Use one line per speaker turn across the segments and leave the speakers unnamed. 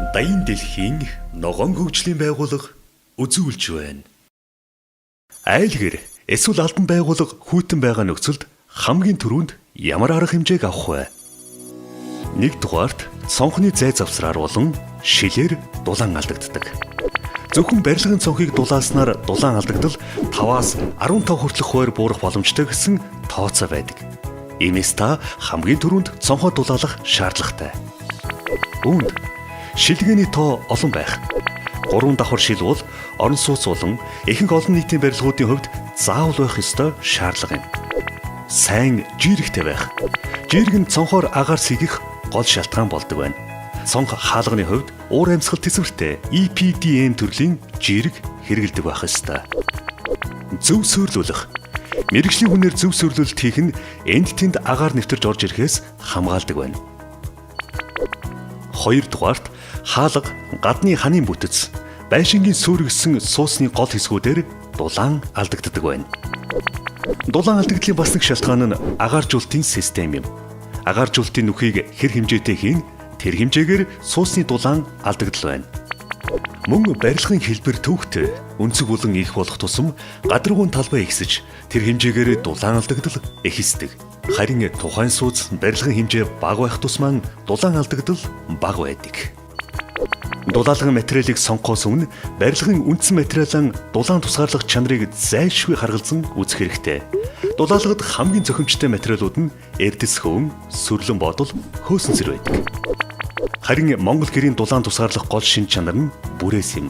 Даян дэлхийн ногоон хөгжлийн байгууллага үзүүлж байна. Айлгэр эсвэл албан байгууллага хүйтэн байгаа нөхцөлд хамгийн түрүүнд ямар арга хэмжээг авах вэ? Нэгдүгээрт цонхны зай завсраар болон шилээр дулаан алдагддаг. Зөвхөн барилгын цонхыг дулааснаар дулаан алдагдал 5-аас 15 хүртэлх хувиар буурах боломжтой гэсэн тооцоо байдаг. Иймээс та хамгийн түрүүнд цонхоо дулаалах шаардлагатай. Үүнд шилгээний тоо олон байх. 3 давхар шил бол орон сууц болон ихэнх олон нийтийн барилгуудын хувьд заавал байх ёстой шаардлага юм. Сайн жиирэгтэй байх. Жиирэг нь цонхоор агаар сэгэх гол шалтгаан болдог байна. Цонх хаалганы хувьд уур амьсгал тэсвэртэй EPDM төрлийн жиирэг хэрэгэлдэг байх ёстой. Зөв суйрлуулах. Мэргэжлийн хүнээр зөв суйрлуулалт хийх нь энд тэнд агаар нэвтэрж орж ирэхээс хамгаалдаг байна. Хоёрдугаарт хаалга, гадны ханын бүтэц, байшингийн сүргэсэн суусны гол хэсгүүдээр дулаан алдагддаг байна. Дулаан алдагдлын бас нэг шалтгаан нь агааржуулалтын систем юм. Агааржуулалтын нүхийг хэр хэмжээтэй хийн тэр хэмжээгээр суусны дулаан алдагдал байна. Мөн барилгын хэлбэр төвхт өнцөг болон их болох тусам гадаргуун талбай ихсэж тэр хэмжээгээр дулаан алдагдал ихсдэг. Харин тухайн сууц барилгын хэмжээ бага байх тусмаа дулаан алдагдал бага байдаг. Дулаалгын материалыг сонгохоос өмнө барилгын үндсэн материалын дулаан тусгаарлах чанарыг зайлшгүй харгалзан үзэх хэрэгтэй. Дулаалгад хамгийн зохимжтой материалууд нь эрдэс хөвөн, сүрлэн бодол, хөөсөн цэр байдаг. Харин Монгол гэрийн дулаан тусгаарлах гол шин чанар нь бүрээс юм.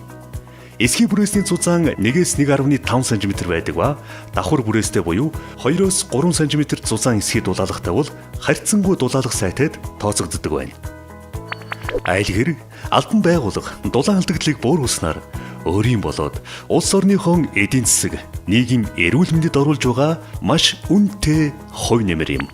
Эсхий бүрээсний зузаан 1-ээс 1.5 см байдаг ба давхар бүрээстэй буюу 2-оос 3 см зузаан эсхий дулаалгатай бол харьцангуй дулаалгах сайтад тооцогддог байна. Айлгэр албан байгууллага дулаан алдагдлыг бууруулснаар өөрийн болоод улс орныхон эдийн засаг, нийгэм эрүүл мэндэд оруулж байгаа маш үнэтэй хувь нэмэр юм.